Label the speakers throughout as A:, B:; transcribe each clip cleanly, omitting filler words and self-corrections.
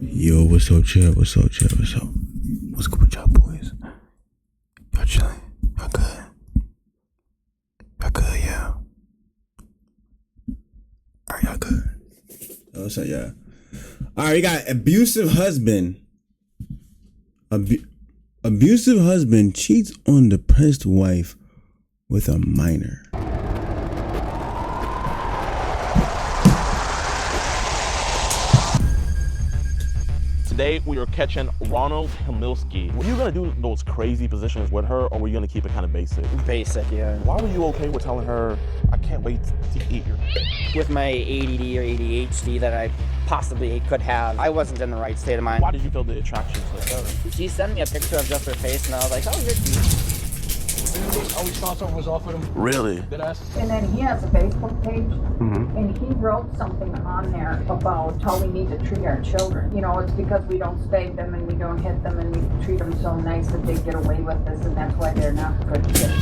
A: Yo, what's up, Chad? What's up? What's good with y'all boys? Y'all chilling? Y'all good? Y'all good, yeah? Alright, y'all good. Oh, what's up, yeah? Alright, we got abusive husband. Abusive husband cheats on depressed wife with a minor.
B: Today we are catching Ronald Himilski. Were you gonna do those crazy positions with her, or were you gonna keep it kind of basic?
C: Basic, yeah.
B: Why were you okay with telling her, I can't wait to eat your...
C: With my ADD or ADHD that I possibly could have, I wasn't in the right state of mind.
B: Why did you feel the attraction to her?
C: She sent me a picture of just her face, and I was like, oh, you're cute.
D: Oh, we saw something was off with him.
B: Really?
E: And then he has a Facebook page, and he wrote something on there about how we need to treat our children. You know, it's because we don't spank them and we don't hit them and we treat them so nice that they get away with this, and that's why they're not good kids.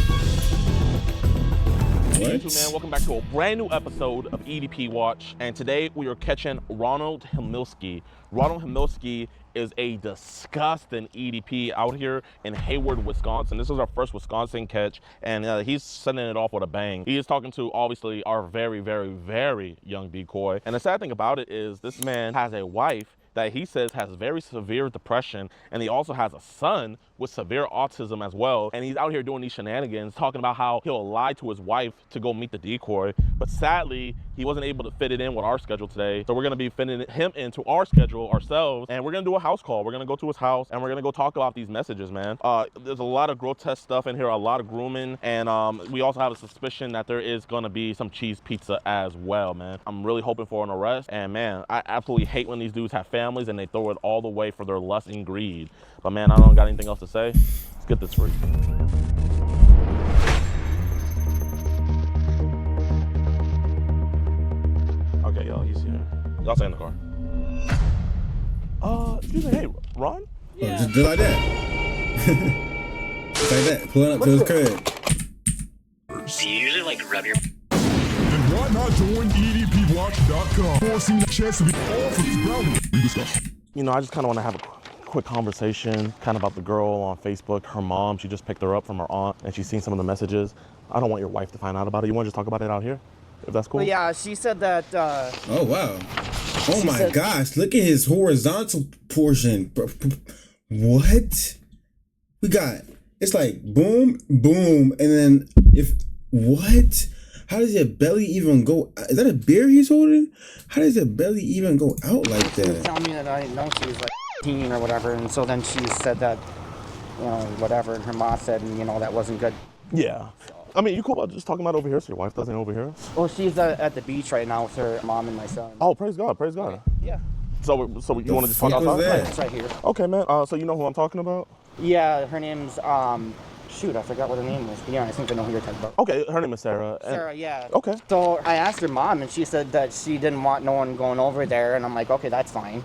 B: Hey YouTube, man, welcome back to a brand new episode of EDP Watch, and today we are catching Ronald Himilski. Ronald Himilski is a disgusting EDP out here in Hayward, Wisconsin. This is our first Wisconsin catch, and he's sending it off with a bang. He is talking to, obviously, our very, very, very young decoy. And the sad thing about it is this man has a wife that he says has very severe depression, and he also has a son with severe autism as well. And he's out here doing these shenanigans, talking about how he'll lie to his wife to go meet the decoy. But sadly, he wasn't able to fit it in with our schedule today. So we're gonna be fitting him into our schedule ourselves, and we're gonna do a house call. We're gonna go to his house, and we're gonna go talk about these messages, man. There's a lot of grotesque stuff in here, a lot of grooming, and we also have a suspicion that there is gonna be some cheese pizza as well, man. I'm really hoping for an arrest, and man, I absolutely hate when these dudes have families and they throw it all the way for their lust and greed. But man, I don't got anything else to say. Let's get this free. Okay, y'all, he's here. Y'all stay in the car. Excuse me, hey, Ron?
A: Yeah. Oh, just like that. Just like that. Pulling up to his crib.
F: Do you usually like rub your...
G: Then why not join EDPWatch.com? Forcing the chance to be all for this brownie we discussed.
B: You know, I just kind of want to have a quick conversation kind of about the girl on Facebook. Her mom, she just picked her up from her aunt, and she's seen some of the messages. I don't want your wife to find out about it. You want to just talk about it out here, if that's cool?
C: Well, yeah, she said that,
A: Oh, wow. Oh, my gosh. Look at his horizontal portion. What? We got, it's like boom, boom, and then what? How does your belly even go? Is that a beer he's holding? How does your belly even go out like that?
C: She was telling me that I didn't know she was like 18 or whatever, and so then she said that, you know, whatever, and her mom said, you know, that wasn't good.
B: Yeah. I mean, you cool about just talking about over here so your wife doesn't overhear us?
C: Well, she's at the beach right now with her mom and my son.
B: Oh, praise God, praise God.
C: Okay. Yeah.
B: So you want to just talk outside?
A: that?
C: It's right here.
B: Okay, man. So you know who I'm talking about?
C: Yeah, her name's, shoot, I forgot what her name was. Yeah, I think I know who you're talking about.
B: Okay, her name is Sarah.
C: Sarah, yeah.
B: Okay.
C: So I asked her mom, and she said that she didn't want no one going over there, and I'm like, okay, that's fine.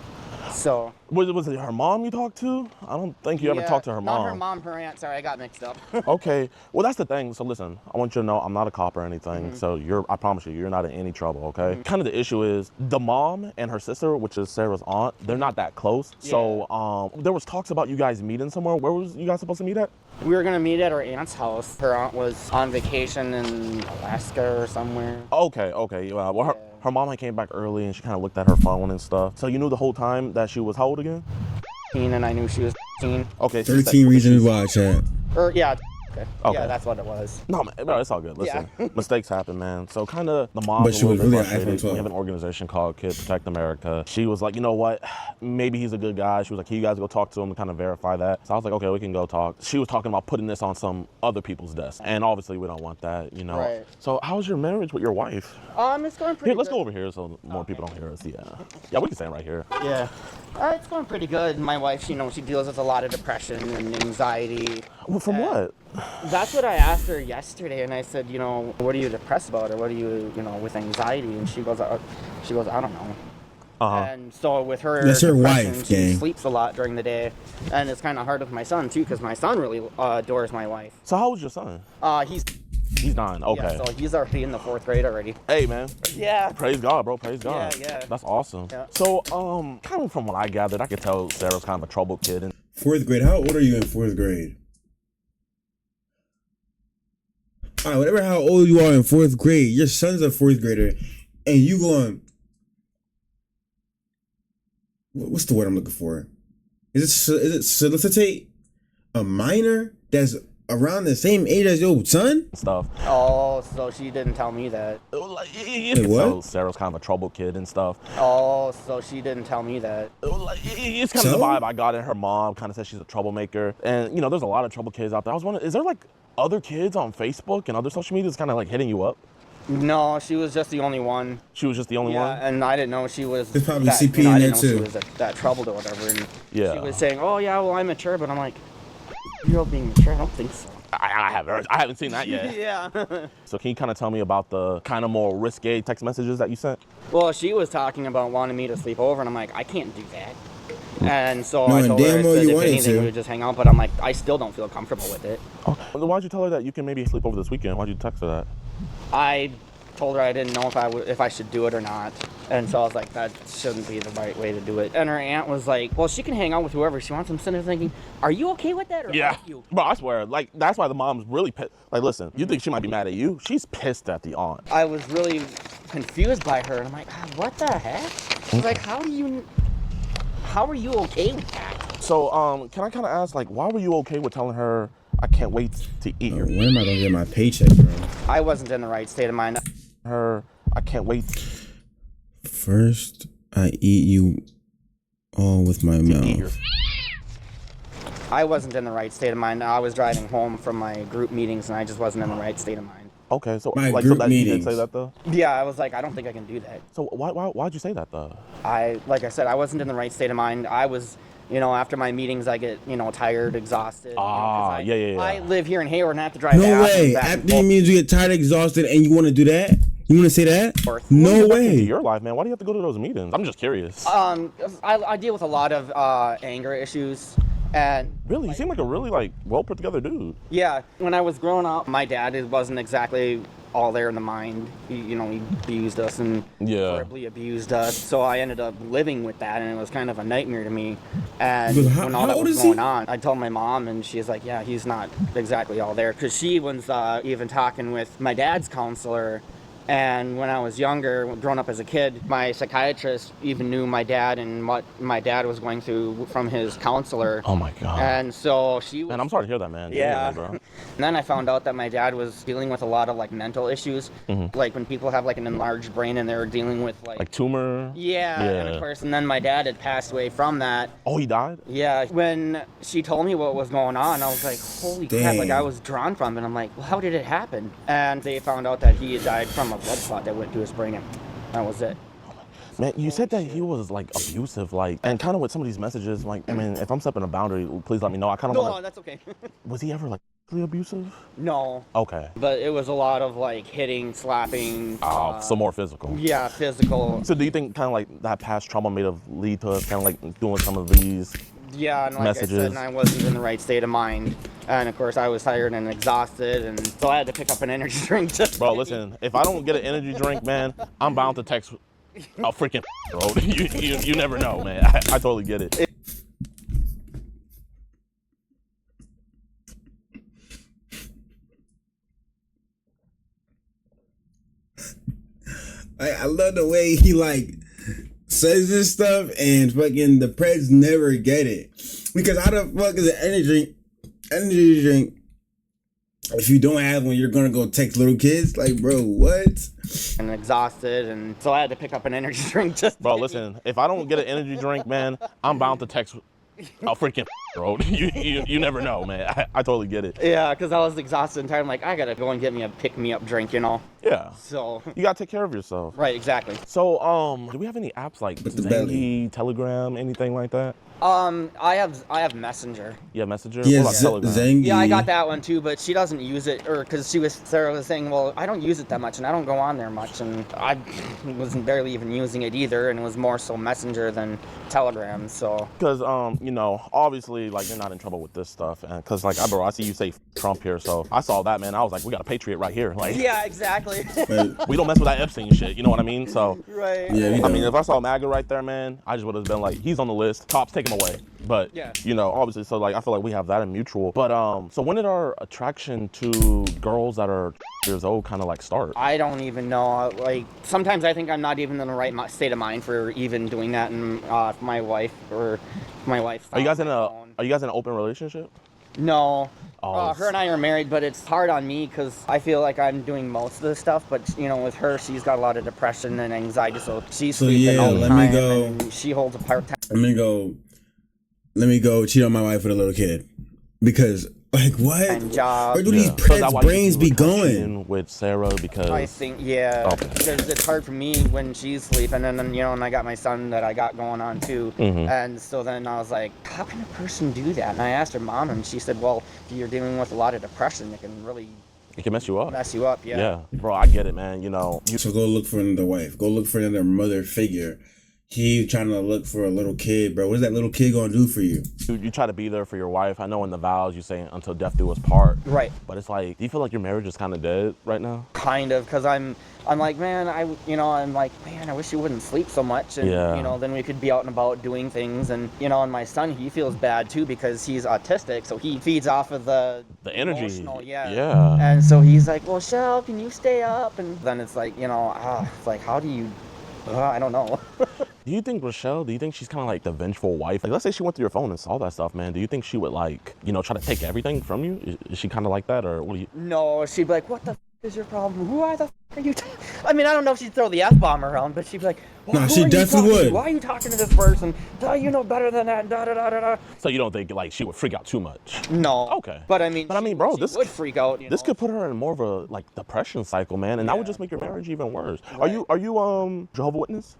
C: So.
B: Was it her mom you talked to? I don't think you ever talked to her mom.
C: Not her mom, her aunt. Sorry, I got mixed up.
B: Okay. Well, that's the thing. So listen, I want you to know I'm not a cop or anything. So I promise you're not in any trouble, okay? Kind of the issue is the mom and her sister, which is Sarah's aunt, they're not that close. Yeah. So there was talks about you guys meeting somewhere. Where was you guys supposed to meet at?
C: We were gonna meet at her aunt's house. Her aunt was on vacation in Alaska or somewhere.
B: Okay. Well, her mom came back early and she kind of looked at her phone and stuff. So you knew the whole time that she was how old again?
C: And I knew she was 13.
B: Okay.
A: 13 reasons why, Chad.
C: Yeah.
B: Okay.
C: Yeah, that's what it was.
B: No, man, bro, it's all good. Listen,
C: Yeah.
B: Mistakes happen, man. So kind of the mom's
A: But she was really an
B: frustrated.
A: iPhone 12.
B: We have an organization called Kids Protect America. She was like, you know what? Maybe he's a good guy. She was like, can you guys go talk to him and kind of verify that? So I was like, okay, we can go talk. She was talking about putting this on some other people's desk. And obviously we don't want that, you know.
C: Right.
B: So how's your marriage with your wife?
C: It's going pretty
B: Here, let's
C: good.
B: go over here so more people don't hear us. Yeah. Yeah, we can stand right here.
C: Yeah. It's going pretty good. My wife, you know, she deals with a lot of depression and anxiety.
B: Well, from what?
C: That's what I asked her yesterday, and I said, you know, what are you depressed about, or what are you, you know, with anxiety? And she goes, I don't know. And so with her,
A: that's her
C: depression,
A: wife,
C: she
A: gang.
C: sleeps a lot during the day, and it's kind of hard with my son too, because my son really adores my wife.
B: So how was your son?
C: He's
B: He's 9. Okay.
C: Yeah, so he's already in the 4th grade already.
B: Hey, man.
C: Yeah.
B: Praise God, bro. Praise God.
C: Yeah.
B: That's awesome.
C: Yeah.
B: So, kind of from what I gathered, I could tell Sarah's kind of a troubled kid. And
A: 4th grade. How old are you in 4th grade? All right, whatever how old you are in 4th grade, your son's a 4th grader, and you going, what's the word I'm looking for? Is it solicitate a minor that's around the same age as your son?
B: stuff.
C: Oh, so she didn't tell me that.
B: Like,
A: Wait, what?
B: So Sarah's kind of a troubled kid and stuff.
C: Oh, so she didn't tell me that.
B: Like, it's kind of
A: So?
B: the vibe I got. And her mom kind of says she's a troublemaker. And, you know, there's a lot of troubled kids out there. I was wondering, is there like other kids on Facebook and other social media that's kind of like hitting you up?
C: No, she was just the only one.
B: She was just the only
C: Yeah,
B: one?
C: and I didn't know she was.
A: There's probably
C: that,
A: CP
C: you know,
A: in
C: I
A: there,
C: didn't know
A: too.
C: she was that troubled or whatever. And
B: Yeah.
C: she was saying, "Oh yeah, well I'm mature," but I'm like, "You're all being mature." I don't think so.
B: I haven't seen that yet.
C: Yeah.
B: So can you kind of tell me about the kind of more risque text messages that you sent?
C: Well, she was talking about wanting me to sleep over, and I'm like, I can't do that. And so
A: No,
C: I
A: and
C: told her,
A: damn
C: I
A: well
C: said,
A: you
C: if
A: wanted
C: anything,
A: to.
C: we would just hang out. But I'm like, I still don't feel comfortable with it.
B: Oh. Why'd you tell her that you can maybe sleep over this weekend? Why'd you text her that?
C: I told her I didn't know if I should do it or not. And so I was like, that shouldn't be the right way to do it. And her aunt was like, well, she can hang out with whoever she wants. I'm sitting there thinking, are you okay with that? Or
B: Yeah.
C: are you?
B: Bro, I swear, like, that's why the mom's really pissed. Like, listen, you think she might be mad at you? She's pissed at the aunt.
C: I was really confused by her. And I'm like, what the heck? I was like, how are you okay with that?
B: So, can I kind of ask, like, why were you okay with telling her, I can't wait to eat your
A: When am I gonna get my paycheck, bro?
C: I wasn't in the right state of mind.
B: her? I can't wait
A: First, I eat you all with my
B: to eat your.
A: mouth.
C: I wasn't in the right state of mind. I was driving home from my group meetings, and I just wasn't in the right state of mind.
B: Okay, so
A: My
B: like,
A: group
B: so that you did
A: meetings.
B: say that though.
C: Yeah, I was like, I don't think I can do that.
B: So why'd you say that though?
C: Like I said, I wasn't in the right state of mind. I was, after my meetings, I get, tired, exhausted.
B: Ah, yeah.
C: I live here in Hayward and I have to drive
A: No
C: back
A: way.
C: back and
A: After
C: forth.
A: means you get tired, exhausted, and you want to do that? You want to say that? No
B: Into
A: way.
B: your life, man. Why do you have to go to those meetings? I'm just curious.
C: I deal with a lot of anger issues. And
B: Really, you seem like a really well put together dude.
C: yeah, when I was growing up, my dad wasn't exactly all there in the mind. He abused us and
B: Yeah.
C: horribly abused us. So I ended up living with that, and it was kind of a nightmare to me. And
A: But how-
C: when all
A: how
C: that
A: old
C: was
A: is he?
C: going on, I told my mom, and she's like, "Yeah, he's not exactly all there," because she was even talking with my dad's counselor. And when I was younger, growing up as a kid, my psychiatrist even knew my dad and what my dad was going through from his counselor.
B: Oh my God.
C: And so she was...
B: Man, I'm sorry to hear that, man.
C: Yeah.
B: Bro.
C: And then I found out that my dad was dealing with a lot of mental issues.
B: Mm-hmm.
C: Like when people have an enlarged brain and they're dealing with
B: Like tumor.
C: yeah, and of course, and then my dad had passed away from that.
B: Oh, he died.
C: Yeah, when she told me what was going on, I was like, holy crap,
A: Dang.
C: I was drawn from it. I'm like, well, how did it happen? And they found out that he had died from a blood clot that went to his brain, and that was it.
B: Man, you said that he was abusive, and kind of with some of these messages, I mean, if I'm stepping a boundary, please let me know. I kind of
C: No,
B: want
C: that's okay.
B: Was he ever physically abusive?
C: No,
B: Okay.
C: but it was a lot of hitting, slapping.
B: Oh, some more physical.
C: Yeah, physical.
B: So do you think kind of that past trauma may have lead to us kind of doing some of these?
C: Yeah, and like
B: Messages.
C: I said, and I wasn't in the right state of mind. And of course, I was tired and exhausted, and so I had to pick up an energy drink.
B: Bro, listen, if I don't get an energy drink, man, I'm bound to text a freaking bro. You never know, man. I totally get it.
A: I love the way he says this stuff, and fucking the Preds never get it. Because how the fuck is an energy drink if you don't have one, you're gonna go text little kids? Bro, what?
C: And exhausted, and so I had to pick up an energy drink just.
B: Bro, listen, if I don't get an energy drink, man, I'm bound to text a freaking bro. You never know, man. I totally get it.
C: Yeah, because I was exhausted and tired. I'm like, I gotta go and get me a pick-me-up drink,
B: Yeah.
C: So.
B: You gotta take care of yourself.
C: Right, exactly.
B: So, do we have any apps like
A: With the belly.
B: Zangy, Telegram, anything like that?
C: I have Messenger.
B: Yeah, Messenger.
A: Yeah,
B: What about Telegram?
A: Zangy.
C: Yeah, I got that one too, but she doesn't use it, because Sarah was saying, well, I don't use it that much, and I don't go on there much, and I wasn't barely even using it either, and it was more so Messenger than Telegram, so.
B: Because you know, obviously, like, you're not in trouble with this stuff. And because, like, bro, I see you say Trump here. So I saw that, man. I was like, we got a patriot right here. Like,
C: Yeah, exactly.
B: we don't mess with that Epstein shit. You know what I mean? So,
C: Right.
A: Yeah,
B: I mean, if I saw MAGA right there, man, I just would have been like, he's on the list. Cops, take him away. But,
C: Yeah.
B: you know, obviously, so, like, I feel like we have that in mutual. But, so when did our attraction to girls that are years old kind of, like, start?
C: I don't even know. Like, sometimes I think I'm not even in the right state of mind for even doing that. And my wife or my wife.
B: Are you guys in an open relationship?
C: No.
B: Oh,
C: Her and I are married, but it's hard on me because I feel like I'm doing most of the stuff. But you know, with her, she's got a lot of depression and anxiety, so she's sleeping all the
A: let
C: time.
A: me go.
C: And she holds a part-time.
A: Let me go cheat on my wife with a little kid, because like what?
C: And job.
A: Where do these
B: So is that
A: preds
B: why you
A: brains
B: were
A: be
B: touching
A: going?
B: with Sarah? Because
C: I think, yeah,
B: Okay.
C: because it's hard for me when she's sleeping, and then, you know, and I got my son that I got going on too. And so then I was like, how can a person do that? And I asked her mom, and she said, well, if you're dealing with a lot of depression, it can really
B: it can mess you up.
C: mess you up. Yeah.
B: Yeah, bro, I get it, man. You know,
A: So go look for another wife. Go look for another mother figure. He's trying to look for a little kid, bro. What is that little kid gonna do for you?
B: you try to be there for your wife. I know in the vows you say until death do us part.
C: Right.
B: But it's like, do you feel like your marriage is kind of dead right now?
C: Kind of, because I'm like, man, I'm like, man, I wish you wouldn't sleep so much, and
B: Yeah.
C: you know, then we could be out and about doing things, and you know, and my son, he feels bad too because he's autistic, so he feeds off of the
B: energy.
C: emotional, yeah.
B: Yeah.
C: And so he's like, well, Shell, can you stay up? And then it's like, you know, it's like, how do you? I don't know.
B: Do you think Rochelle, do you think she's kind of like the vengeful wife? Like, let's say she went through your phone and saw that stuff, man. Do you think she would, like, you know, try to take everything from you? Is she kind of like that, or what do you?
C: No, she'd be like, what the f is your problem? Who are the f are you? I mean, I don't know if she'd throw the F-bomb around, but she'd be like, well,
A: No,
C: who
A: she
C: are you
A: definitely
C: talking to?
A: would.
C: Why are you talking to this person? You know better than that. Da da da da da.
B: So you don't think, like, she would freak out too much?
C: No.
B: Okay.
C: But I mean,
B: bro,
C: she
B: this
C: would freak out.
B: This could put her in more of a, like, depression cycle, man, and that would just make your marriage even worse.
C: Right.
B: Are you Jehovah's Witness?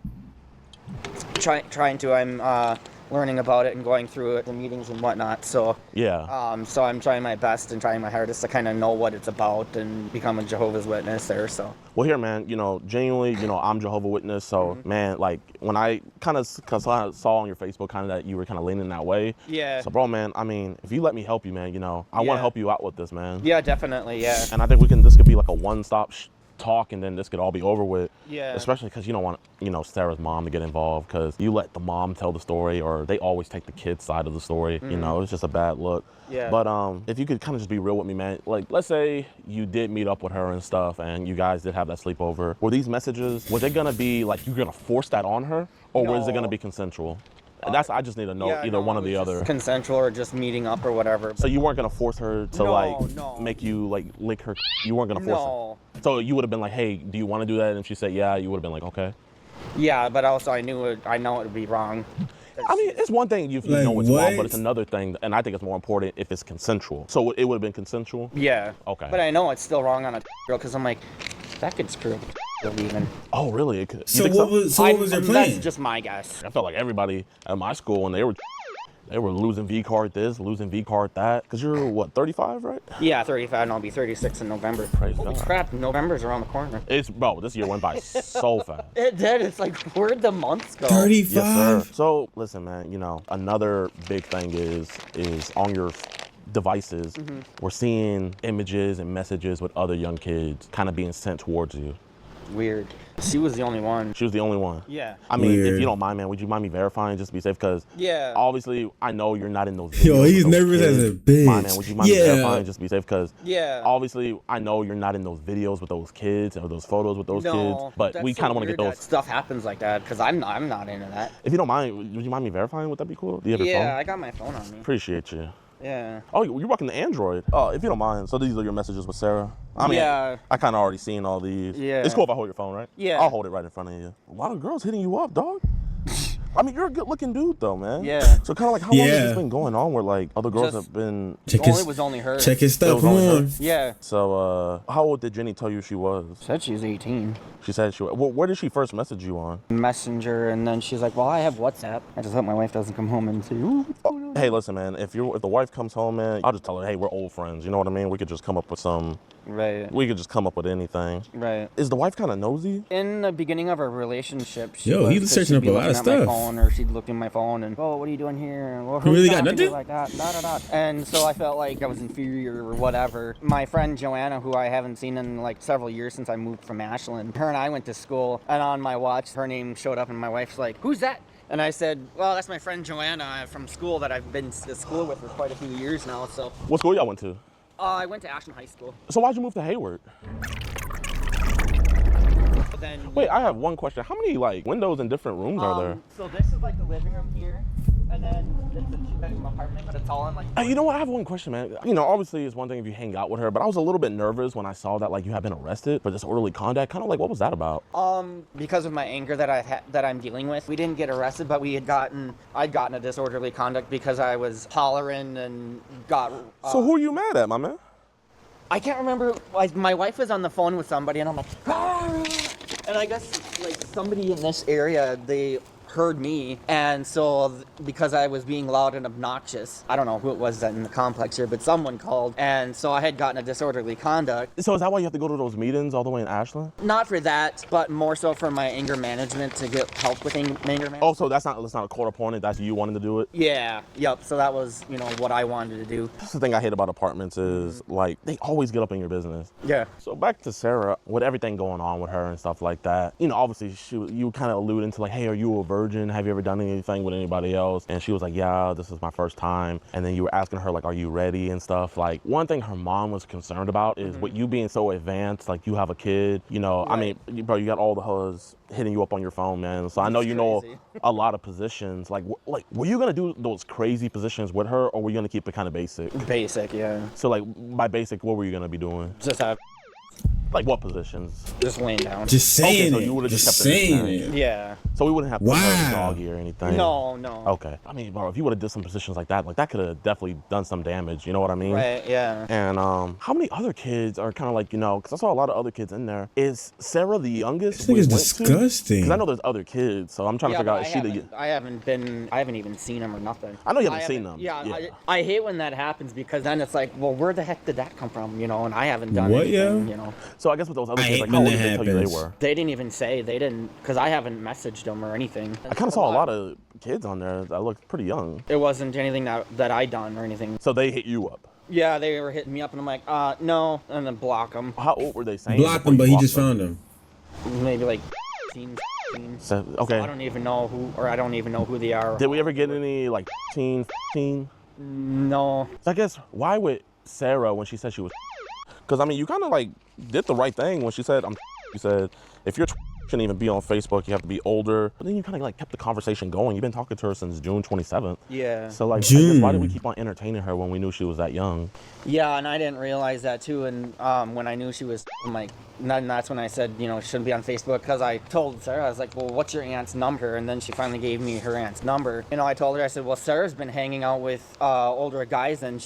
C: Trying to. I'm learning about it and going through it, the meetings and whatnot. So
B: Yeah.
C: so I'm trying my best and trying my hardest to kind of know what it's about and become a Jehovah's Witness there. So.
B: Well, here, man, you know, genuinely, you know, I'm Jehovah's Witness, so, man, like, when I kind of saw on your Facebook kind of that you were kind of leaning that way.
C: Yeah.
B: So, bro, man, I mean, if you let me help you, man, you know, I want
C: Yeah.
B: to help you out with this, man.
C: Yeah, definitely. Yeah.
B: And I think this could be like a one-stop talk, and then this could all be over with.
C: Yeah.
B: Especially because you don't want, you know, Sarah's mom to get involved, because you let the mom tell the story, or they always take the kid's side of the story. You know, it's just a bad look.
C: Yeah.
B: But if you could kind of just be real with me, man. Like, let's say you did meet up with her and stuff, and you guys did have that sleepover. Were these messages, was it gonna be like you're gonna force that on her, or was it gonna
C: No.
B: be consensual? And that's, I just need to know
C: Yeah,
B: either
C: no,
B: one
C: it
B: or the
C: was just
B: other.
C: Consensual or just meeting up or whatever.
B: So you weren't gonna force her to
C: No.
B: make you like lick her. You weren't gonna force her.
C: No.
B: So you would have been like, hey, do you want to do that? And she said, yeah. You would have been like, okay.
C: Yeah, but also I know it would be wrong.
B: I mean, it's one thing you
A: Like,
B: know it's wrong,
A: what?
B: but it's another thing, and I think it's more important if it's consensual. So it would have been consensual?
C: Yeah.
B: Okay.
C: But I know it's still wrong on a girl because I'm like, that could screw up even.
B: Oh, really? It could. You
A: So
B: think
A: what was their plan?
C: That's just my guess.
B: I felt like everybody at my school, when they were losing V card this, losing V card that. Because you're, what, 35, right?
C: Yeah, 35, and I'll be 36 in November.
B: Praise
C: Holy
B: God.
C: crap, November's around the corner.
B: Bro, this year went by so fast.
C: It did. It's like, where'd the months go?
A: 35.
B: Yes, sir. So listen, man. You know, another big thing is on your devices. We're seeing images and messages with other young kids kind of being sent towards you.
C: Weird. She was the only one.
B: She was the only one.
C: Yeah.
B: I mean, if
A: Weird.
B: you don't mind, man, would you mind me verifying just to be safe? Because
C: Yeah.
B: obviously, I know you're not in those videos.
A: Yo, he's
B: with those
A: nervous as
B: kids.
A: a bitch.
B: Fine, man, would you mind me
A: Yeah.
B: verifying just to be safe? Because
C: Yeah.
B: obviously, I know you're not in those videos with those kids or those photos with those
C: No,
B: kids. But
C: that's
B: we
C: so
B: kind of want to
C: weird
B: get
C: that
B: those.
C: stuff happens like that because I'm not into that.
B: If you don't mind, would you mind me verifying? Would that be cool? Do you have your
C: Yeah,
B: phone?
C: I got my phone on me.
B: Appreciate you.
C: Yeah.
B: Oh, you're rocking the Android. Oh, if you don't mind. So these are your messages with Sarah? I mean,
C: Yeah.
B: I kind of already seen all these.
C: Yeah.
B: It's cool if I hold your phone, right?
C: Yeah.
B: I'll hold it right in front of you. A lot of girls hitting you up, dog. I mean, you're a good-looking dude, though, man.
C: Yeah.
B: So kind of like, how long has
A: Yeah.
B: this been going on where, like, other girls
C: Just-
B: have been...
C: Only her.
A: Check his
B: It
A: stuff.
B: was
A: Come
B: only her?
A: on.
C: Yeah.
B: So, how old did Jenny tell you she was?
C: Said she's 18.
B: She said she was... Where did she first message you on?
C: Messenger, and then she's like, well, I have WhatsApp. I just hope my wife doesn't come home and say, ooh, what's going on?
B: Hey, listen, man. If the wife comes home, man, I'll just tell her, hey, we're old friends. You know what I mean? We could just come up with some
C: Right.
B: We could just come up with anything.
C: Right.
B: Is the wife kind of nosy?
C: In the beginning of our relationship, she
A: Yo,
C: was,
A: he was searching up a lot of
C: at my
A: stuff.
C: phone, or she'd look in my phone and, oh, what are you doing here? Well,
A: You really
C: who's
A: got
C: talking to you
A: nothing?
C: like that? Da, da, da. And so I felt like I was inferior or whatever. My friend Joanna, who I haven't seen in like several years since I moved from Ashland, her and I went to school, and on my watch, her name showed up, and my wife's like, who's that? And I said, well, that's my friend Joanna from school that I've been to school with for quite a few years now. So
B: What school y'all went to?
C: I went to Ashland High School.
B: So why'd you move to Hayward?
C: Then
B: Wait, I have one question. How many like windows in different rooms are there?
C: So this is like the living room here, and then it's a two-bedroom apartment, but it's all in like.
B: You know what? I have one question, man. You know, obviously it's one thing if you hang out with her, but I was a little bit nervous when I saw that like you had been arrested for disorderly conduct. Kind of like, what was that about?
C: Because of my anger that I'm dealing with, we didn't get arrested, but I'd gotten a disorderly conduct because I was hollering and got.
B: So who are you mad at, my man?
C: I can't remember. My wife was on the phone with somebody, and I'm like, "Ah!" And I guess like somebody in this area, they heard me, and so because I was being loud and obnoxious, I don't know who it was in the complex here, but someone called, and so I had gotten a disorderly conduct.
B: So is that why you have to go to those meetings all the way in Ashland?
C: Not for that, but more so for my anger management, to get help with anger management.
B: Oh, so that's not a court appointed. That's you wanting to do it.
C: Yeah, yep. So that was, what I wanted to do.
B: That's the thing I hate about apartments is like they always get up in your business.
C: Yeah.
B: So back to Sarah, with everything going on with her and stuff like that. Obviously you kind of alluding to like, hey, are you a virgin? Have you ever done anything with anybody else? And she was like, yeah, this is my first time. And then you were asking her like, are you ready and stuff. Like one thing her mom was concerned about is with you being so advanced, like you have a kid,
C: Right.
B: I mean, bro, you got all the hoes hitting you up on your phone, man. So I know you know a lot of positions. Like were you gonna do those crazy positions with her, or were you gonna keep it kind of basic?
C: Basic, yeah.
B: So like by basic, what were you gonna be doing?
C: Just have
B: Like what positions?
C: just laying down.
A: Just saying
B: so you would've
A: it.
B: just
A: Just
B: kept it
A: saying
B: in
A: it.
C: Yeah.
B: So we wouldn't have to put her in
A: Wow.
B: doggy or anything.
C: No.
B: Okay. I mean, bro, if you would have did some positions like that could have definitely done some damage. You know what I mean?
C: Right. Yeah.
B: And how many other kids are kind of like, because I saw a lot of other kids in there. Is Sarah the youngest?
A: This nigga's disgusting.
B: Because I know there's other kids, so I'm trying to figure out, is she the...
C: I haven't even seen him or nothing.
B: I know you haven't seen them.
C: Yeah. I hate when that happens, because then it's like, well, where the heck did that come from? And I haven't done
A: What,
C: anything,
A: yo?
B: So I guess with those other
A: I
B: kids,
A: hate
B: like,
A: when
B: how old
A: that
B: did they tell you they
A: happens.
B: were?
C: They didn't even say, because I haven't messaged them or anything.
B: I kind of saw a lot of kids on there that looked pretty young.
C: It wasn't anything that I done or anything.
B: So they hit you up.
C: Yeah, they were hitting me up, and I'm like, no, and then block them.
B: How old were they saying?
A: Blocked
B: before
A: him,
B: you
A: but he
B: blocked
A: just
B: them?
A: found him.
C: Maybe like 15, 15.
B: So, okay.
C: I don't even know who they are.
B: Did we ever get any like 15?
C: No.
B: So I guess why would Sarah, when she said she was, because I mean you kind of like did the right thing when she said you said if you're shouldn't even be on Facebook, you have to be older. But then you kind of like kept the conversation going. You've been talking to her since June 27th.
C: Yeah.
B: So like, I
A: June.
B: guess why did we keep on entertaining her when we knew she was that young?
C: Yeah, and I didn't realize that too. And when I knew she was, I'm like, then that's when I said, she shouldn't be on Facebook, because I told Sarah, I was like, well, what's your aunt's number? And then she finally gave me her aunt's number. I told her, I said, well, Sarah's been hanging out with older guys than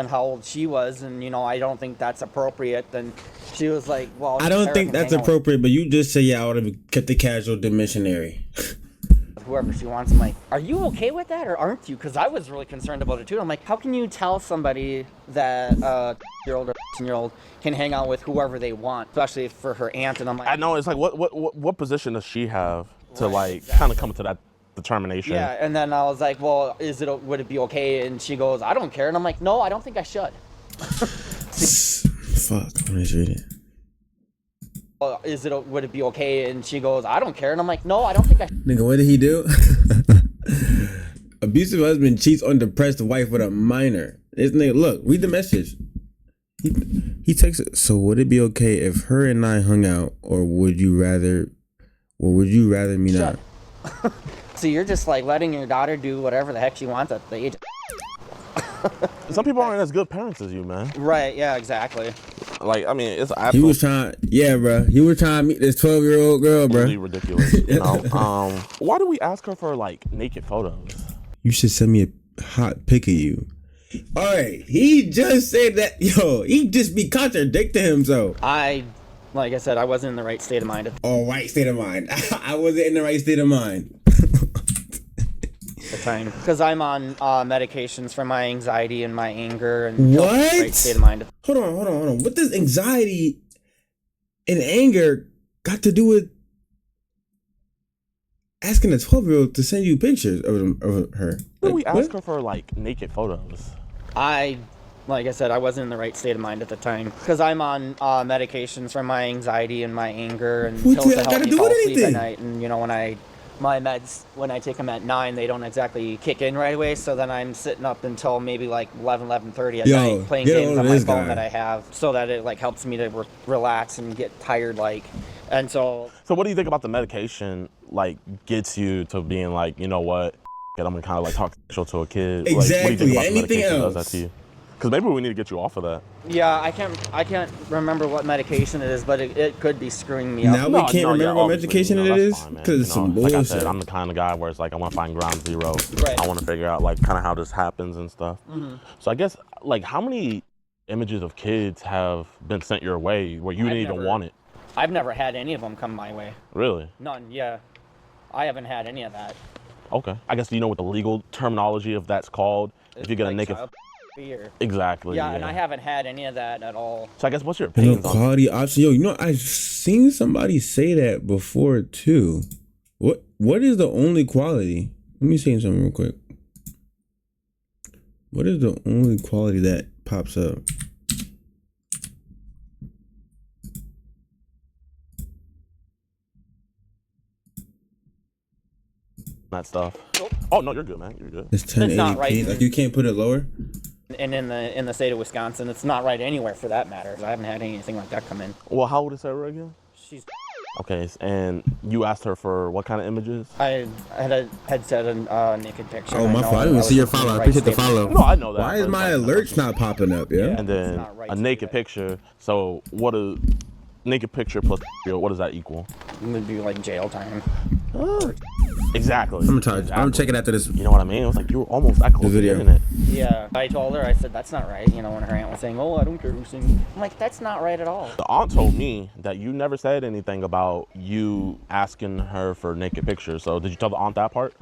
C: how old she was, and I don't think that's appropriate. Then she was like, well,
A: I don't
C: Sarah
A: think
C: can
A: that's
C: hang out with
A: appropriate, but you just say, yeah, I would have kept the casual the missionary.
C: whoever she wants. I'm like, are you okay with that, or aren't you? Because I was really concerned about it too. I'm like, how can you tell somebody that year-old or 10-year-old can hang out with whoever they want, especially for her aunt? And I'm like,
B: I know, it's like, what position does she have to like
C: exactly.
B: kind of come to that determination?
C: yeah. And then I was like, well, would it be okay? And she goes, I don't care. And I'm like, no, I don't think I should.
A: Fuck, I'm gonna read it.
C: Would it be okay? And she goes, I don't care. And I'm like, no, I don't think I should.
A: Nigga, what did he do? Abusive husband cheats on depressed wife with a minor. This nigga, look, read the message. He texted, so would it be okay if her and I hung out, or would you rather me not?
C: So you're just like letting your daughter do whatever the heck she wants at the age.
B: Some people aren't as good parents as you, man.
C: Right, yeah, exactly.
B: Like, I mean, it's
A: He
B: absolutely
A: was trying, yeah, bro. He was trying to meet this 12-year-old girl, bro.
B: ridiculous. Why do we ask her for like naked photos?
A: You should send me a hot pic of you. All right, he just said that. Yo, he just be contradicting himself.
C: Like I said, I wasn't in the right state of mind.
A: Oh, right state of mind. I wasn't in the right state of mind.
C: the time because I'm on medications for my anxiety and my anger and
A: What?
C: right state of mind.
A: Hold on. What does anxiety and anger got to do with asking a 12-year-old to send you pictures of her?
B: Why did we
A: Like,
B: ask her for like naked photos?
C: Like I said, I wasn't in the right state of mind at the time because I'm on medications for my anxiety and my anger and
A: What
C: pills
A: the
C: to
A: hell
C: help
A: gotta
C: me
A: do
C: fall
A: with
C: asleep at
A: anything?
C: night. And you know, my meds, when I take them at 9, they don't exactly kick in right away. So then I'm sitting up until maybe like 11:30 at night playing
A: get
C: games
A: on
C: on my
A: this
C: phone
A: guy.
C: that I have, so that it like helps me to relax and get tired. And so
B: So what do you think about the medication like gets you to being like, you know what, I'm gonna kind of like talk sexual to a kid? Like, what do you
A: Exactly.
B: think about the
A: Anything
B: medication does
A: else?
B: that to you? Because maybe we need to get you off of that.
C: yeah, I can't remember what medication it is, but it could be screwing me up.
A: Now we can't remember what
B: obviously,
A: medication
B: you know,
A: it
B: that's
A: is
B: fine, man.
A: because it's
B: You know,
A: some
B: like I
A: bullshit.
B: said, I'm the kind of guy where it's like I want to find ground zero.
C: Right.
B: I want to figure out like kind of how this happens and stuff. So I guess like how many images of kids have been sent your way where you didn't even want it?
C: I've never had any of them come my way.
B: Really?
C: None, yeah. I haven't had any of that.
B: Okay. I guess do you know what the legal terminology of that's called? If you get a naked.
C: Or...
B: Exactly.
C: Yeah, and I haven't had any of that at all.
B: So I guess what's your
A: There's no
B: opinion on
A: quality option. Yo, you know, I've seen somebody say that before too. What is the only quality? Let me say something real quick. What is the only quality that pops up?
B: that stuff? Oh no, you're good, man. You're good.
A: It's 1080p.
C: not right.
A: Like you can't put it lower.
C: And in the state of Wisconsin, it's not right anywhere for that matter. I haven't had anything like that come in.
B: Well, how old is Sarah again?
C: She's...
B: Okay, and you asked her for what kind of images?
C: I had said a naked picture.
A: Oh,
C: and
A: my
C: know
A: fault. I didn't even see your
C: wasn't in
A: follow. I
C: right
A: appreciate the
C: state of
A: follow.
C: mind.
B: No, I know that.
A: Why is
B: but
A: my
B: it's like-
A: alerts not popping up? Yeah.
B: And then
C: not right
B: a
C: to do
B: naked
C: that.
B: picture. So what a naked picture plus what does that equal?
C: I'm gonna do like jail time.
B: Exactly.
A: I'm gonna
B: Exactly.
A: check it after this.
B: You know what I mean? It was like you were almost that close to
A: video.
B: getting it.
C: Yeah, I told her. I said that's not right. You know, when her aunt was saying, "Oh, I don't care who's singing," I'm like, that's not right at all.
B: The aunt told me that you never said anything about you asking her for naked pictures. So did you tell the aunt that part?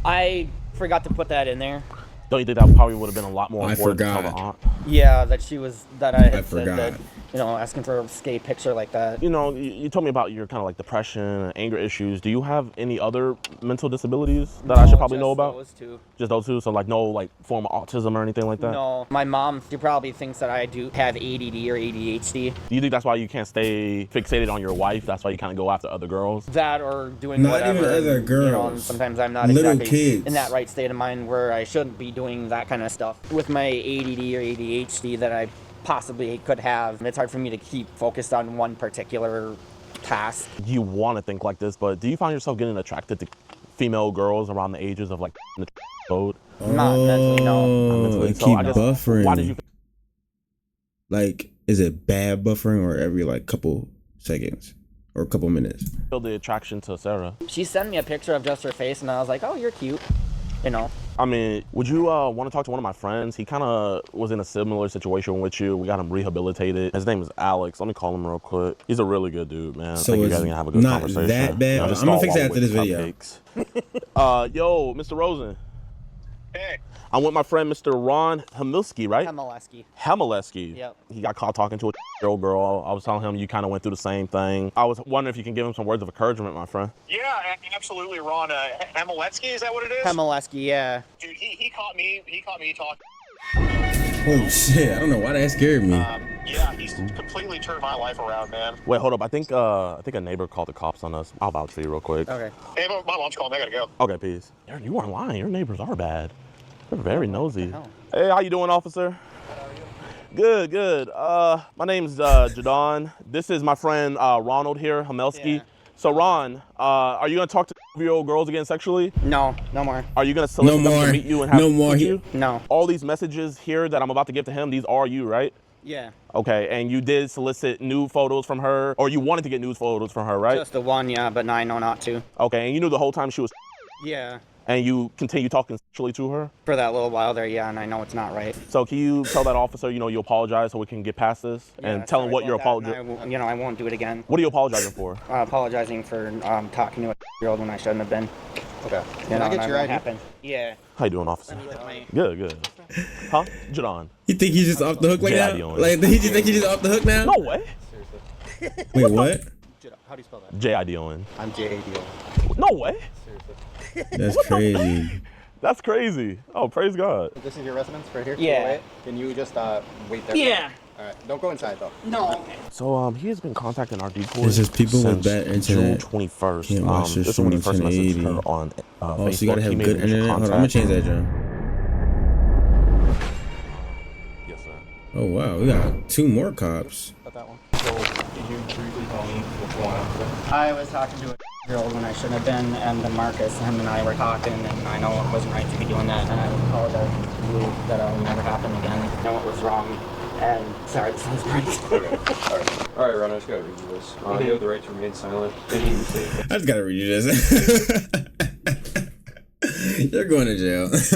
C: I forgot to put that in there.
B: Don't you think that probably would have been a lot more
A: I
B: important to tell
A: forgot.
B: the aunt?
C: Yeah, that I had said
A: forgot.
C: that, you know, asking for a skate picture like that.
B: You know, you told me about your kind of like depression and anger issues. Do you have any other mental disabilities that I should probably know about?
C: Those two.
B: Just those two? So like no like form of autism or anything like that?
C: No, my mom, she probably thinks that I do have ADD or ADHD.
B: Do you think that's why you can't stay fixated on your wife? That's why you kind of go after other girls?
C: That or doing
A: Not
C: whatever.
A: even other
C: You know, and
A: girls.
C: sometimes I'm not
A: Little
C: exactly
A: kids.
C: in that right state of mind where I shouldn't be doing that kind of stuff. With my ADD or ADHD that I possibly could have, it's hard for me to keep focused on one particular task.
B: You want to think like this, but do you find yourself getting attracted to female girls around the ages of like the code?
C: Not mentally, no.
B: Not mentally.
A: It
B: So
A: keep
B: I guess,
A: buffering.
B: why did you
A: Like, is it bad buffering or every like couple seconds or a couple minutes?
B: feel the attraction to Sarah?
C: She sent me a picture of just her face, and I was like, oh, you're cute. You know.
B: I mean, would you want to talk to one of my friends? He kind of was in a similar situation with you. We got him rehabilitated. His name is Alex. Let me call him real quick. He's a really good dude, man.
A: So
B: I think you
A: it's
B: guys are gonna have a good
A: not
B: conversation.
A: that bad?
B: You know, just
A: I'm gonna
B: stall
A: fix it
B: while
A: after
B: we
A: this
B: wait
A: video.
B: cupcakes. Yo, Mr. Rosen.
F: Hey.
B: I'm with my friend, Mr. Ron Hamilski, right?
C: Hemaleski.
B: Hamilski.
C: Yep.
B: He got caught talking to a year-old girl. I was telling him you kind of went through the same thing. I was wondering if you can give him some words of encouragement, my friend.
F: Yeah, absolutely, Ron. Hamiletsky, is that what it is?
C: Hemaleski, yeah.
F: Dude, he caught me talking.
A: Oh shit! I don't know why that scared me.
F: Yeah, he's completely turned my life around, man.
B: Wait, hold up. I think a neighbor called the cops on us. I'll vouch for you real quick.
C: Okay.
F: Hey, my mom's calling me. I gotta go.
B: Okay, peace. You weren't lying. Your neighbors are bad. They're very nosy.
C: hell?
B: Hey, how you doing, officer? Good, good. My name's Jadon. This is my friend Ronald here, Hamelski.
C: Yeah.
B: So Ron, are you gonna talk to 12-year-old girls again sexually?
C: No, no more.
B: Are you gonna solicit
A: No
B: them
A: more.
B: to meet you and have
A: No
B: sex
A: more.
B: with
A: He-
B: you?
C: No.
B: All these messages here that I'm about to give to him, these are you, right?
C: Yeah.
B: Okay, and you did solicit nude photos from her, or you wanted to get nude photos from her, right?
C: Just the one, yeah, but I know not to.
B: Okay, and you knew the whole time she was,
C: Yeah.
B: and you continue talking sexually to her?
C: For that little while there, yeah, and I know it's not right.
B: So can you tell that officer, you apologize so we can get past this, and
C: Yeah,
B: tell him
C: sorry
B: what you're
C: about that,
B: apologizing?
C: and I won't do it again.
B: What are you apologizing for?
C: Apologizing for talking to a year-old when I shouldn't have been.
H: Okay.
C: You know,
H: I get your idea.
C: happen. Yeah.
B: How you doing, officer? Good. Huh? Jadon.
A: You think he's just off the hook like that?
B: J.I.D.O.N.
A: Like, he just think he's just off the hook now?
B: No way.
A: Wait, what?
H: How do you spell that?
B: J.I.D.O.N.
H: I'm J-A-D-O-N.
B: No way.
A: That's crazy.
B: That's crazy. Oh, praise God.
H: This is your residence right here?
C: Yeah.
H: Can you just wait there?
C: Yeah.
H: All right. Don't go inside though.
C: No.
B: So he has been contacting our decoy.
A: It's just people with
B: since
A: bad internet.
B: June 21st.
A: Can't watch this
B: This is
A: from
B: when he first messaged
A: 1080.
B: her on
A: Oh,
B: Facebook.
A: so you gotta
B: He
A: have
B: made
A: good
B: initial
A: internet? Hold on, I'm gonna
B: contact.
A: change that, John.
B: Yes, sir.
A: Oh, wow. We got 2 more cops.
H: Got that one.
D: So, can you briefly tell me what's going on today?
C: I was talking to a girl when I shouldn't have been, and then Marcus, him and I were talking, and I know it wasn't right to be doing that, and I apologize to you that it'll never happen again. I know it was wrong, and sorry, this sounds great.
I: All right, Ron, I just gotta read you this. You have the right to remain silent. Any mistake.
A: I just gotta read you this. You're going to jail.
I: This,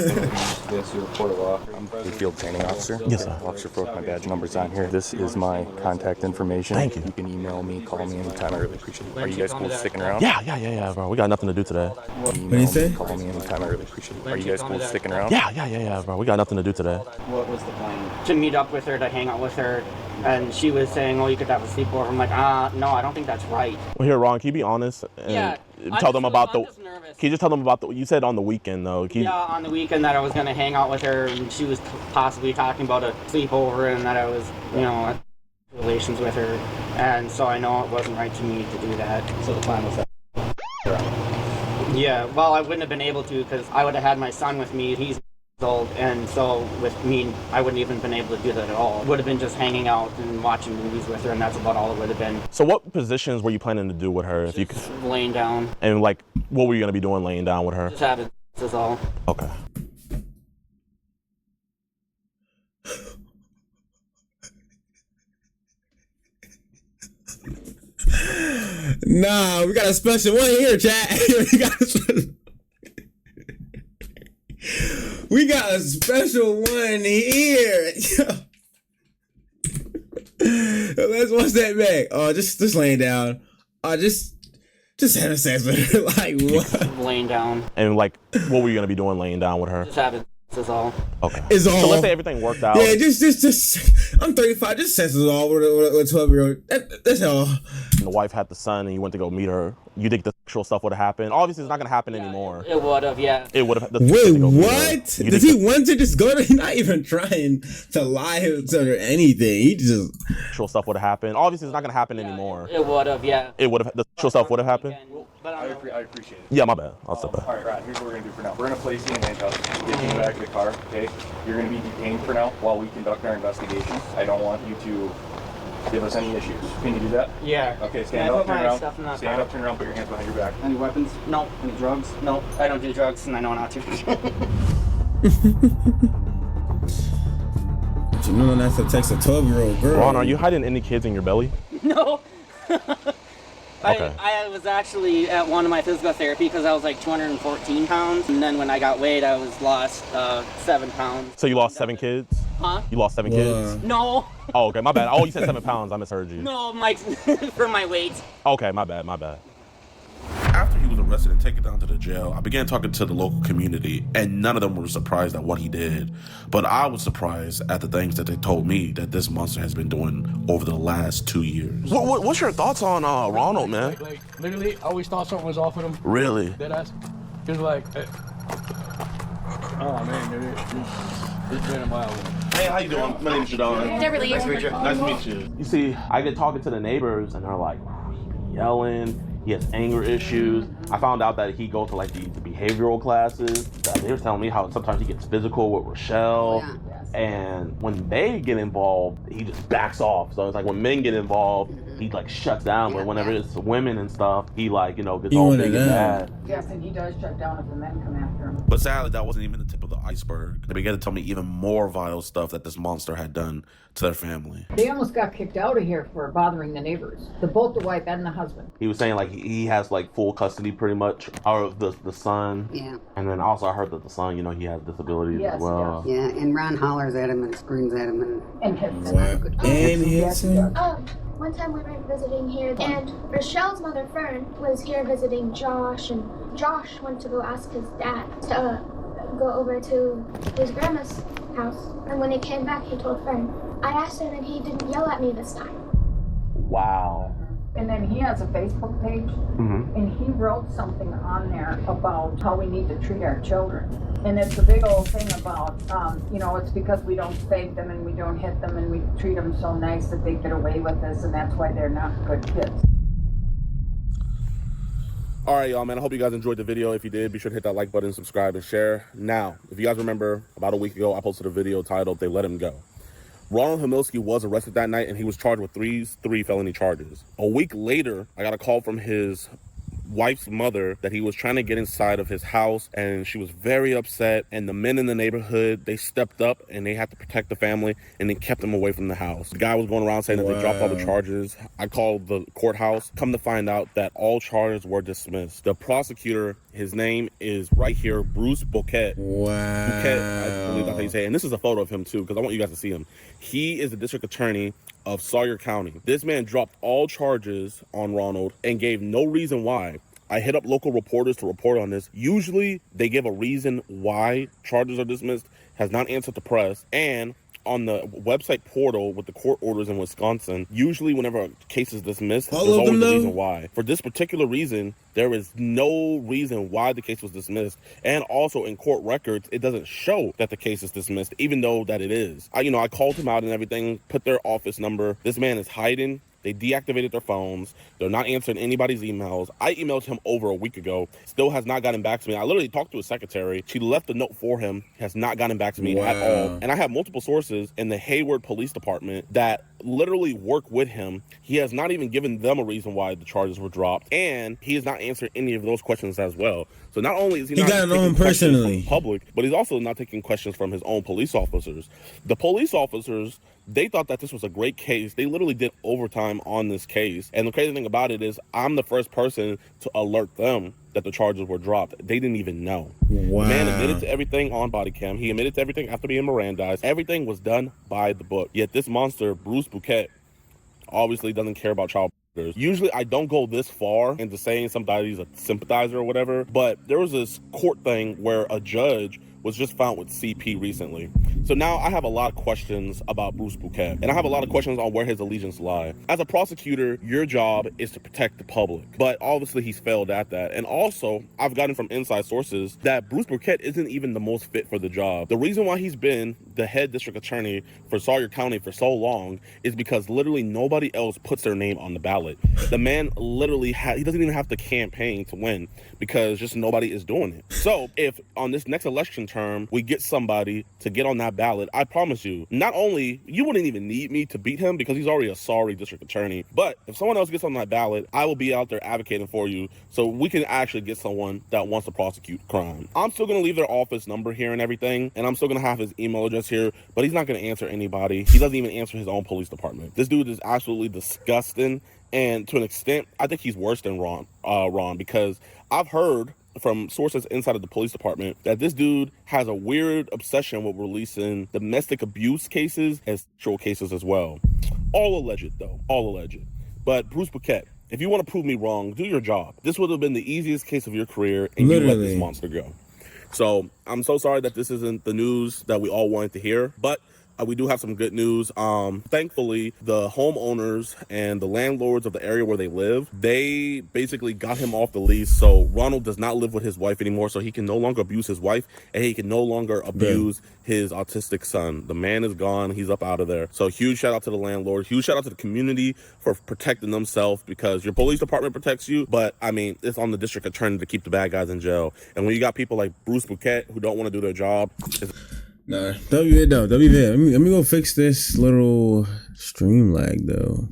I: your report of law.
H: I'm the field training officer.
B: Yes, sir.
H: Officer Brooke, my badge number's on here. This is my contact information.
B: Thank you.
H: You can email me, call me anytime. I really appreciate it. Are you guys cool sticking around?
B: Yeah, bro. We got nothing to do today.
A: What do you say?
H: Call me anytime. I really appreciate it. Are you guys cool sticking around?
B: Yeah, bro. We got nothing to do today.
C: What was the plan? To meet up with her, to hang out with her, and she was saying, oh, you could have a sleepover. I'm like, no, I don't think that's right.
B: Well, here, Ron, can you be honest and tell them about the... Can you just tell them about the... You said on the weekend, though.
C: Yeah, on the weekend that I was going to hang out with her, and she was possibly talking about a sleepover, and that I was, at relations with her, and so I know it wasn't right to me to do that.
H: So the plan was that.
C: Yeah, well, I wouldn't have been able to, because I would have had my son with me. He's old, and so with me, I wouldn't even been able to do that at all. It would have been just hanging out and watching movies with her, and that's about all it would have been.
B: So what positions were you planning to do with her? If you could...
C: Laying down.
B: And, like, what were you going to be doing laying down with her?
C: Just having is all.
B: Okay.
A: Nah, we got a special one here, chat. We got a special one here. Let's watch that back. Oh, just laying down. Just having sex with her. Like, what?
C: Laying down.
B: And, like, what were you going to be doing laying down with her?
C: Just having is all.
B: Okay.
A: It's all.
B: So let's say everything worked out.
A: Yeah, just. I'm 35. Just sex is all with a 12-year-old. That's all.
B: And the wife had the son, and you went to go meet her. You think the sexual stuff would have happened? Obviously, it's not going to happen anymore.
C: It would have, yeah.
B: It would have.
A: Wait, what? Does he want to just go to? He's not even trying to lie to her or anything. He just.
B: Sexual stuff would have happened. Obviously, it's not going to happen anymore.
C: It would have, yeah.
B: It would have. The sexual stuff would have happened.
C: But
I: I appreciate it.
B: Yeah, my bad. I'll step back.
I: All right, Ron, here's what we're gonna do for now. We're gonna place you in handcuffs, get you back to the car, okay? You're gonna be detained for now while we conduct our investigation. I don't want you to give us any issues. Can you do that?
C: Yeah.
I: Okay, stand up, turn around. Stand up, turn around, put your hands behind your back.
C: Any weapons? No. Any drugs? No. I don't do drugs, and I know not to.
A: You know not to text a 12-year-old girl.
B: Ron, are you hiding any kids in your belly?
C: No.
B: Okay.
C: I was actually at one of my physical therapy because I was like 214 pounds, and then when I got weighed, I was lost 7 pounds.
B: So you lost 7 kids?
C: Huh?
B: You lost 7 kids?
C: No.
B: Oh, okay, my bad. Oh, you said 7 pounds. I misheard you.
C: No, Mike, for my weight.
B: Okay, my bad.
J: After he was arrested and taken down to the jail, I began talking to the local community, and none of them were surprised at what he did. But I was surprised at the things that they told me that this monster has been doing over the last 2 years.
B: What's your thoughts on Ronald, man?
D: Like, literally, I always thought something was off with him.
B: Really?
D: Deadass. Cause like, oh man, dude, it's been a while.
B: Hey, how you doing? My name's Jadon.
K: Beverly.
B: Nice to meet you. Nice to meet you. You see, I get talking to the neighbors, and they're like yelling. He has anger issues. I found out that he goes to like the behavioral classes. They were telling me how sometimes he gets physical with Rochelle.
K: Oh, yeah.
B: And when they get involved, he just backs off. So it's like when men get involved, he like shuts down. But whenever it's women and stuff, he like, gets all big and bad.
E: Yes, and he does shut down if the men come after him.
J: But sadly, that wasn't even the tip of the iceberg. They began to tell me even more vile stuff that this monster had done to their family.
E: They almost got kicked out of here for bothering the neighbors. Both the wife and the husband.
B: He was saying like he has like full custody pretty much of the son.
K: Yeah.
B: And then also I heard that the son, he has disabilities as well.
K: Yeah, and Ron hollers at him and screams at him
E: And hits him.
A: And hits him.
K: One time we were visiting here, and Rochelle's mother, Fern, was here visiting Josh, and Josh went to go ask his dad to go over to his grandma's house. And when he came back, he told Fern. I asked him, and he didn't yell at me this time.
C: Wow.
E: And then he has a Facebook page, and he wrote something on there about how we need to treat our children. And it's a big old thing about, you know, it's because we don't spank them and we don't hit them and we treat them so nice that they get away with this, and that's why they're not good kids.
B: All right, y'all, man, I hope you guys enjoyed the video. If you did, be sure to hit that like button, subscribe, and share. Now, if you guys remember, about a week ago, I posted a video titled, "They Let Him Go." Ronald Hamilski was arrested that night, and he was charged with three felony charges. A week later, I got a call from his wife's mother that he was trying to get inside of his house, and she was very upset. And the men in the neighborhood, they stepped up and they had to protect the family, and they kept him away from the house. The guy was going around saying that they dropped all the charges. I called the courthouse. Come to find out that all charges were dismissed. The prosecutor, his name is right here, Bruce Bouquet.
A: Wow.
B: Bouquet, I believe that's how you say it. And this is a photo of him too, because I want you guys to see him. He is the district attorney of Sawyer County. This man dropped all charges on Ronald and gave no reason why. I hit up local reporters to report on this. Usually they give a reason why charges are dismissed, has not answered the press, and on the website portal with the court orders in Wisconsin, usually whenever a case is dismissed, there's always a reason why. For this particular reason, there is no reason why the case was dismissed. And also in court records, it doesn't show that the case is dismissed, even though that it is. I called him out and everything, put their office number. This man is hiding. They deactivated their phones. They're not answering anybody's emails. I emailed him over a week ago. Still has not gotten back to me. I literally talked to his secretary. She left a note for him. Has not gotten back to me at all. And I have multiple sources in the Hayward Police Department that literally work with him. He has not even given them a reason why the charges were dropped. And he has not answered any of those questions as well. So not only is he not
A: got it
B: taking
A: on
B: questions
A: personally
B: from public, but he's also not taking questions from his own police officers. The police officers, they thought that this was a great case. They literally did overtime on this case. And the crazy thing about it is I'm the first person to alert them that the charges were dropped. They didn't even know.
A: Wow.
B: The man admitted to everything on body cam. He admitted to everything after being Mirandized. Everything was done by the book. Yet this monster, Bruce Bouquet, obviously doesn't care about child predators. Usually I don't go this far into saying somebody's a sympathizer or whatever, but there was this court thing where a judge was just found with CP recently. So now I have a lot of questions about Bruce Bouquet, and I have a lot of questions on where his allegiance lie. As a prosecutor, your job is to protect the public, but obviously he's failed at that. And also, I've gotten from inside sources that Bruce Bouquet isn't even the most fit for the job. The reason why he's been the head district attorney for Sawyer County for so long is because literally nobody else puts their name on the ballot. The man literally he doesn't even have to campaign to win because just nobody is doing it. So if on this next election term, we get somebody to get on that ballot, I promise you, not only, you wouldn't even need me to beat him because he's already a sorry district attorney, but if someone else gets on that ballot, I will be out there advocating for you so we can actually get someone that wants to prosecute crime. I'm still going to leave their office number here and everything, and I'm still going to have his email address here, but he's not going to answer anybody. He doesn't even answer his own police department. This dude is absolutely disgusting, and to an extent, I think he's worse than Ron, because I've heard from sources inside of the police department that this dude has a weird obsession with releasing domestic abuse cases as sexual cases as well. All alleged though, all alleged. But Bruce Bouquet, if you want to prove me wrong, do your job. This would have been the easiest case of your career, and you let this monster go. So I'm so sorry that this isn't the news that we all wanted to hear, but we do have some good news. Thankfully, the homeowners and the landlords of the area where they live, they basically got him off the lease. So Ronald does not live with his wife anymore. So he can no longer abuse his wife, and he can no longer abuse his autistic son. The man is gone. He's up out of there. So huge shout out to the landlord. Huge shout out to the community for protecting themselves, because your police department protects you. But I mean, it's on the district attorney to keep the bad guys in jail. And when you got people like Bruce Bouquet who don't want to do their job,
A: nah, W though. Let me go fix this little stream lag though.